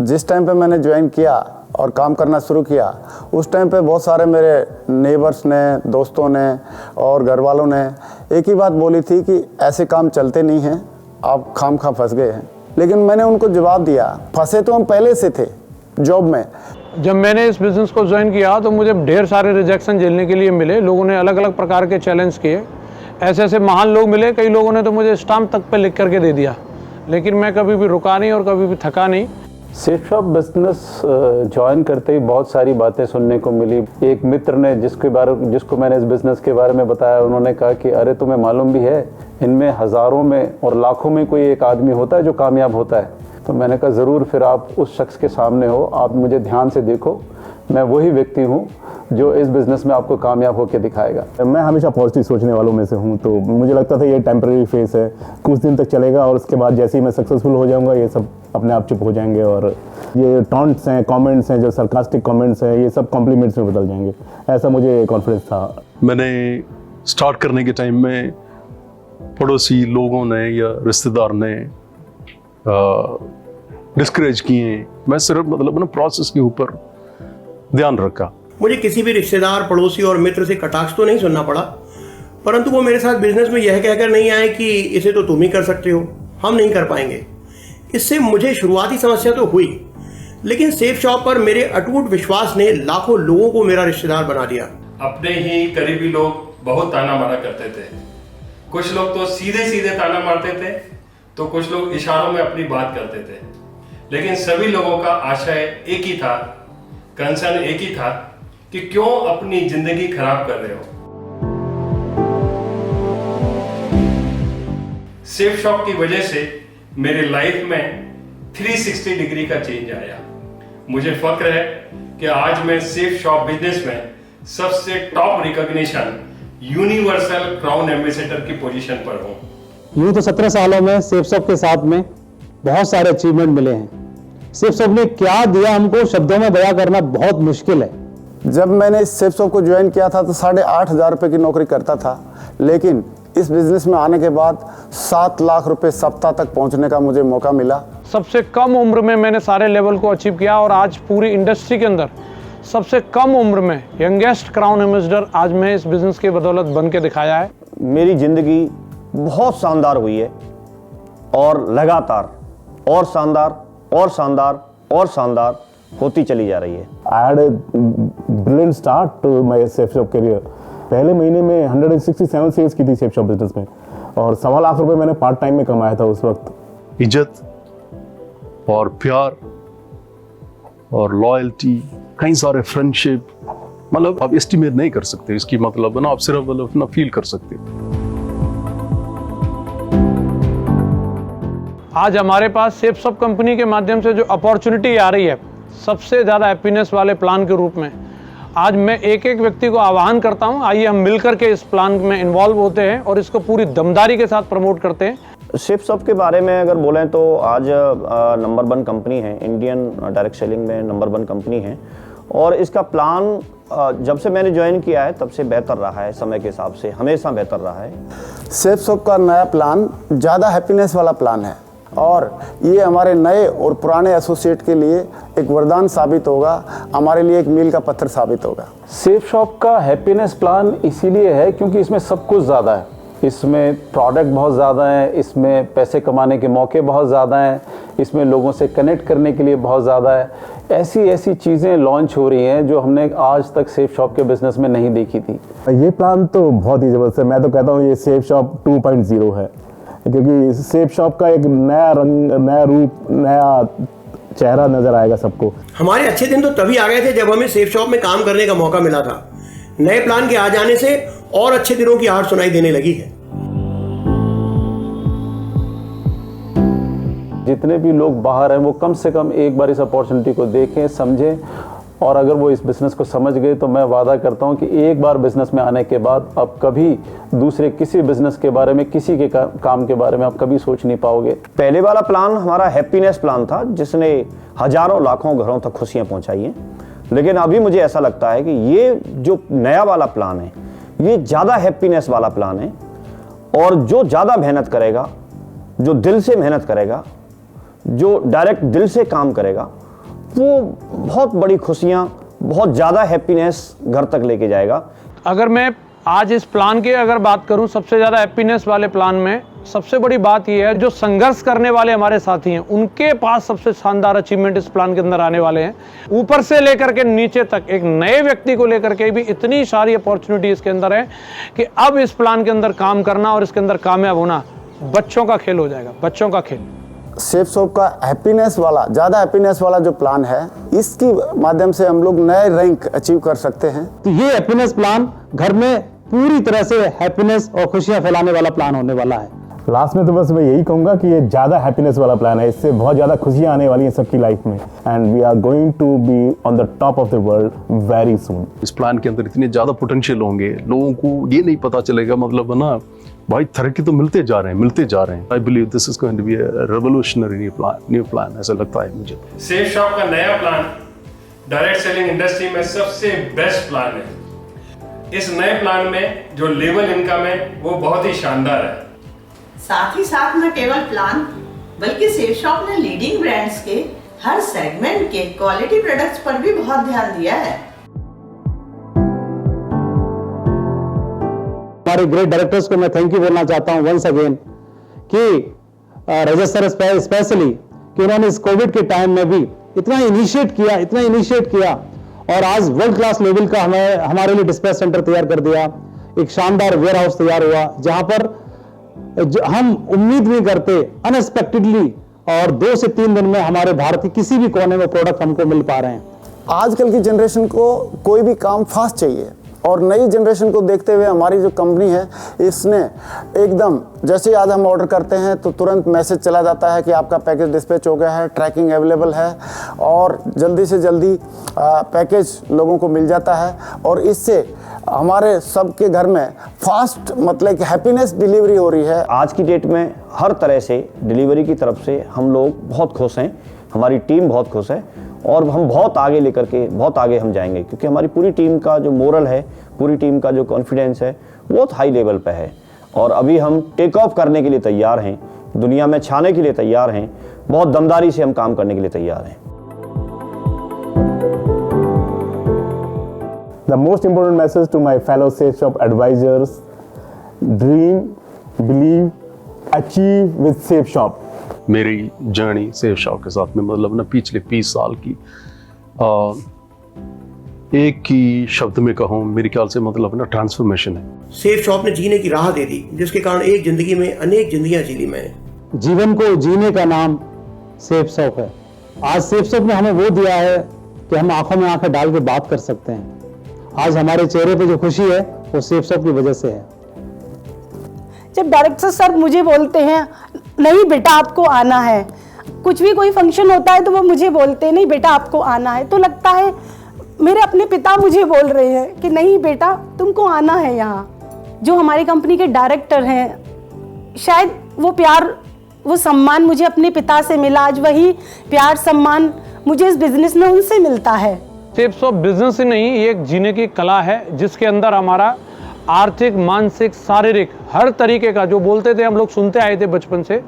जिस टाइम पे मैंने ज्वाइन किया और काम करना शुरू किया, उस टाइम पे बहुत सारे मेरे नेबर्स ने, दोस्तों ने और घर वालों ने एक ही बात बोली थी कि ऐसे काम चलते नहीं हैं, आप खामखा फंस गए हैं। लेकिन मैंने उनको जवाब दिया, फंसे तो हम पहले से थे जॉब में। जब मैंने इस बिज़नेस को ज्वाइन किया तो मुझे ढेर सारे रिजेक्शन झेलने के लिए मिले। लोगों ने अलग अलग प्रकार के चैलेंज किए, ऐसे ऐसे महान लोग मिले, कई लोगों ने तो मुझे स्टाम्प तक पे लिख करके दे दिया, लेकिन मैं कभी भी रुका नहीं और कभी भी थका नहीं। सेफ शॉप बिजनेस ज्वाइन करते ही बहुत सारी बातें सुनने को मिली। एक मित्र ने जिसको मैंने इस बिज़नेस के बारे में बताया, उन्होंने कहा कि अरे तुम्हें मालूम भी है, इनमें हज़ारों में और लाखों में कोई एक आदमी होता है जो कामयाब होता है। तो मैंने कहा ज़रूर, फिर आप उस शख्स के सामने हो, आप मुझे ध्यान से देखो, मैं वही व्यक्ति हूँ जो इस बिज़नेस में आपको कामयाब होकर दिखाएगा। मैं हमेशा पॉजिटिव सोचने वालों में से हूँ, तो मुझे लगता था ये टेम्परेरी फेस है, कुछ दिन तक चलेगा और उसके बाद जैसे ही मैं सक्सेसफुल हो जाऊँगा ये सब अपने आप चुप हो जाएंगे और ये टॉन्ट्स हैं, कमेंट्स हैं, जो सरकास्टिक कमेंट्स हैं, ये सब कॉम्प्लीमेंट्स में बदल जाएंगे, ऐसा मुझे कॉन्फिडेंस था। मैंने स्टार्ट करने के टाइम में पड़ोसी लोगों ने या रिश्तेदार ने डिस्करेज किए। मैं सिर्फ ना प्रोसेस के ऊपर ध्यान रखा। मुझे किसी भी रिश्तेदार, पड़ोसी और मित्र से कटाक्ष तो नहीं सुनना पड़ा, परंतु वो मेरे साथ बिजनेस में यह कहकर नहीं आए कि इसे तो तुम ही कर सकते हो, हम नहीं कर पाएंगे। इससे मुझे शुरुआती समस्या तो हुई, लेकिन सेफ शॉप पर मेरे अटूट विश्वास ने लाखों लोगों को मेरा रिश्तेदार बना दिया। अपने ही करीबी लोग बहुत ताना मारा करते थे। कुछ लोग तो सीधे सीधे ताना मारते थे, तो कुछ लोग इशारों में अपनी बात करते थे, लेकिन सभी लोगों का आशय एक ही था, कंसर्न एक ही था कि क्यों अपनी जिंदगी खराब कर रहे हो। सेफ शॉप की वजह से मेरे लाइफ में 360 डिग्री का चेंज आया। मुझे फक्र है कि आज मैं सेफ शॉप बिजनेस में सबसे top recognition universal crown ambassador की पोजीशन पर हूं। यूं तो 17 सालों में सेफ शॉप के साथ में बहुत सारे अचीवमेंट मिले हैं। सेफ शॉप ने क्या दिया हमको शब्दों में बयां करना बहुत मुश्किल है। जब मैंने इस सेफ शॉप को ज्वाइन किया था तो 8,500 रुपये की नौकरी करता था, लेकिन इस बिज़नेस में आने के बाद 7 लाख रुपए सप्ताह तक पहुंचने का मुझे मौका मिला। सबसे कम उम्र में मैंने सारे लेवल को अचीव किया और आज पूरी इंडस्ट्री के अंदर सबसे कम उम्र में यंगेस्ट क्राउन एम्बेसडर आज मैं इस बिज़नेस की बदौलत बन के दिखाया है। मेरी ज़िंदगी बहुत शानदार हुई है और लगातार और शानदार और शानदार और शानदार होती चली जा रही है। I had a brilliant start to my Safe Shop career. पहले महीने में 167 सेल्स की थी सेफ शॉप बिजनेस में और 1.25 लाख रुपए मैंने पार्ट टाइम में कमाया था उस वक्त। इज्जत और प्यार और लॉयल्टी, कई सारे फ्रेंडशिप, मतलब आप एस्टिमेट नहीं कर सकते इसकी, मतलब ना आप सिर्फ अपना फील कर सकते। आज हमारे पास सेफ शॉप कंपनी के माध्यम से जो अपॉर्चुनिटी आ रही है सबसे ज़्यादा हैप्पीनेस वाले प्लान के रूप में, आज मैं एक एक व्यक्ति को आह्वान करता हूं, आइए हम मिलकर के इस प्लान में इन्वॉल्व होते हैं और इसको पूरी दमदारी के साथ प्रमोट करते हैं। सेफ शॉप के बारे में अगर बोलें तो आज नंबर 1 कंपनी है, इंडियन डायरेक्ट सेलिंग में नंबर 1 कंपनी है और इसका प्लान जब से मैंने ज्वाइन किया है तब से बेहतर रहा है, समय के हिसाब से हमेशा बेहतर रहा है। सेफ शॉप का नया प्लान ज़्यादा हैप्पीनेस वाला प्लान है और ये हमारे नए और पुराने एसोसिएट के लिए एक वरदान साबित होगा, हमारे लिए एक मील का पत्थर साबित होगा। सेफ शॉप का हैप्पीनेस प्लान इसीलिए है क्योंकि इसमें सब कुछ ज़्यादा है। इसमें प्रोडक्ट बहुत ज़्यादा है, इसमें पैसे कमाने के मौके बहुत ज़्यादा हैं, इसमें लोगों से कनेक्ट करने के लिए बहुत ज़्यादा है। ऐसी ऐसी चीज़ें लॉन्च हो रही हैं जो हमने आज तक सेफ शॉप के बिज़नेस में नहीं देखी थी। ये प्लान तो बहुत ही ज़बरदस्त है। मैं तो कहता हूँ ये सेफ शॉप 2.0 है, क्योंकि सेफ शॉप का एक नया रंग, नया रूप, नया चेहरा नजर आएगा सबको। हमारे अच्छे दिन तो तभी आ गए थे जब हमें सेफ शॉप में काम करने का मौका मिला था। नए प्लान के आ जाने से और अच्छे दिनों की आहट सुनाई देने लगी है। जितने भी लोग बाहर हैं वो कम से कम एक बार इस अपॉर्चुनिटी को देखें, समझें और अगर वो इस बिज़नेस को समझ गए तो मैं वादा करता हूं कि एक बार बिज़नेस में आने के बाद अब कभी दूसरे किसी बिज़नेस के बारे में, किसी के काम के बारे में आप कभी सोच नहीं पाओगे। पहले वाला प्लान हमारा हैप्पीनेस प्लान था जिसने हजारों लाखों घरों तक खुशियां पहुंचाई हैं, लेकिन अभी मुझे ऐसा लगता है कि ये जो नया वाला प्लान है ये ज़्यादा हैप्पीनेस वाला प्लान है और जो ज़्यादा मेहनत करेगा, जो दिल से मेहनत करेगा, जो डायरेक्ट दिल से काम करेगा, वो बहुत बड़ी खुशियाँ, बहुत ज़्यादा हैप्पीनेस घर तक लेके जाएगा। अगर मैं आज इस प्लान की अगर बात करूं, सबसे ज़्यादा हैप्पीनेस वाले प्लान में सबसे बड़ी बात यह है, जो संघर्ष करने वाले हमारे साथी हैं उनके पास सबसे शानदार अचीवमेंट इस प्लान के अंदर आने वाले हैं। ऊपर से लेकर के नीचे तक एक नए व्यक्ति को लेकर के भी इतनी सारी अपॉर्चुनिटी इसके अंदर है कि अब इस प्लान के अंदर काम करना और इसके अंदर कामयाब होना बच्चों का खेल हो जाएगा, बच्चों का खेल। सेफ शॉप का हैप्पीनेस वाला, ज़्यादा हैप्पीनेस वाला जो प्लान है, इसकी माध्यम से हम लोग नए रैंक अचीव कर सकते हैं। तो ये हैप्पीनेस प्लान घर में पूरी तरह से हैप्पीनेस और खुशियां फैलाने वाला प्लान होने वाला है। लास्ट में तो बस मैं यही कहूँगा कि ये ज़्यादा हैप्पीनेस वाला प्लान है, इससे बहुत ज़्यादा खुशियाँ आने वाली हैं सबकी लाइफ में, and we are going to be on the top of the world very soon. इस प्लान के अंदर इतने ज़्यादा पोटेंशियल होंगे, लोगों को ये नहीं पता चलेगा, मतलब है ना भाई तरक्की तो मिलते जा रहे हैं। I believe this is going to be a revolutionary new plan, ऐसा लगता है मुझे। सेफ शॉप का नया प्लान डायरेक्ट सेलिंग इंडस्ट्री में सबसे बेस्ट प्लान है। इस नए प्लान में जो लेवल इनकम है वो बहुत ही शानदार है। साथ ही साथ न केवल प्लान बल्कि सेफ शॉप ने लीडिंग ब्रांड्स के हर सेगमेंट के क्वालिटी प्रोडक्ट्स पर भी बहुत ध्यान दिया है। हमारे ग्रेट डायरेक्टर्स को मैं थैंक यू बोलना चाहता हूं वंस अगेन कि रजत सर स्पेशली कि उन्होंने इस कोविड के टाइम में भी इतना इनिशिएट किया और आज वर्ल्ड क्लास लेवल का हमारे लिए डिस्पैच सेंटर तैयार कर दिया। एक शानदार वेयर हाउस तैयार हुआ जहां पर हम उम्मीद नहीं करते, अनएक्सपेक्टेडली, और 2 से 3 दिन में हमारे भारत के किसी भी कोने में प्रोडक्ट हमको मिल पा रहे हैं। आजकल की जनरेशन को कोई भी काम फास्ट चाहिए, और नई जनरेशन को देखते हुए हमारी जो कंपनी है इसने एकदम, जैसे आज हम ऑर्डर करते हैं तो तुरंत मैसेज चला जाता है कि आपका पैकेज डिस्पैच हो गया है, ट्रैकिंग अवेलेबल है, और जल्दी से जल्दी पैकेज लोगों को मिल जाता है। और इससे हमारे सबके घर में फास्ट, मतलब कि हैप्पीनेस डिलीवरी हो रही है। आज की डेट में हर तरह से डिलीवरी की तरफ से हम लोग बहुत खुश हैं, हमारी टीम बहुत खुश है, और हम बहुत आगे लेकर के बहुत आगे हम जाएंगे, क्योंकि हमारी पूरी टीम का जो मोरल है, पूरी टीम का जो कॉन्फिडेंस है बहुत हाई लेवल पे है। और अभी हम टेक ऑफ करने के लिए तैयार हैं, दुनिया में छाने के लिए तैयार हैं, बहुत दमदारी से हम काम करने के लिए तैयार हैं। The most important message to my fellow Safe Shop advisors: dream, believe, achieve with Safe Shop. मेरी जर्नी सेफ शॉप के साथ में, मतलब ना पिछले 20 साल की, एक ही शब्द में कहूँ, मेरे ख्याल से मतलब ना ट्रांसफॉर्मेशन है। सेफ शॉप ने जीने की राह दे दी, जिसके कारण एक जिंदगी में अनेक जिंदगियां जी ली मैंने। जीवन को जीने का नाम सेफ शॉप है। आज सेफ शॉप ने हमें वो दिया है कि हम आंखों में आंखें डाल के बात कर सकते हैं। आज हमारे चेहरे पे जो खुशी है वो सेफ शॉप की वजह से है। जब डायरेक्टर सर मुझे बोलते हैं नहीं बेटा आपको आना है, कुछ भी कोई फंक्शन होता है तो वो मुझे बोलते हैं नहीं बेटा आपको आना है, तो लगता है मेरे अपने पिता मुझे बोल रहे हैं कि नहीं बेटा तुमको आना है यहाँ। जो हमारी कंपनी के डायरेक्टर हैं, शायद वो प्यार, वो सम्मान मुझे अपने पिता से मिला, आज वही प्यार सम्मान मुझे इस बिजनेस में उनसे मिलता है। सेफ शॉप बिजनेस ही नहीं, ये एक जीने की कला है, जिसके अंदर हमारा आर्थिक, मानसिक, शारीरिक हर तरीके का, जो बोलते थे हम लोग सुनते आए थे बचपन से,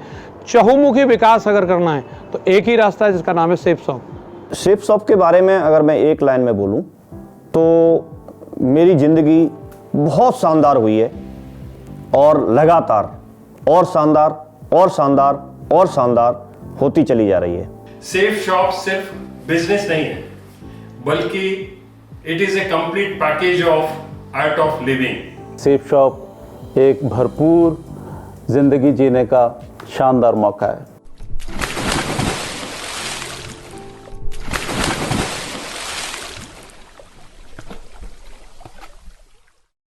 चहुमुखी विकास अगर करना है तो एक ही रास्ता है जिसका नाम है सेफ शॉप। सेफ शॉप के बारे में अगर मैं एक लाइन में बोलूं तो मेरी ज़िंदगी बहुत शानदार हुई है, और लगातार और शानदार और शानदार और शानदार होती चली जा रही है। सेफ शॉप सिर्फ बिजनेस नहीं है, बल्कि it is a complete package of art of living. Safe shop एक भरपूर जिंदगी जीने का शानदार मौका है।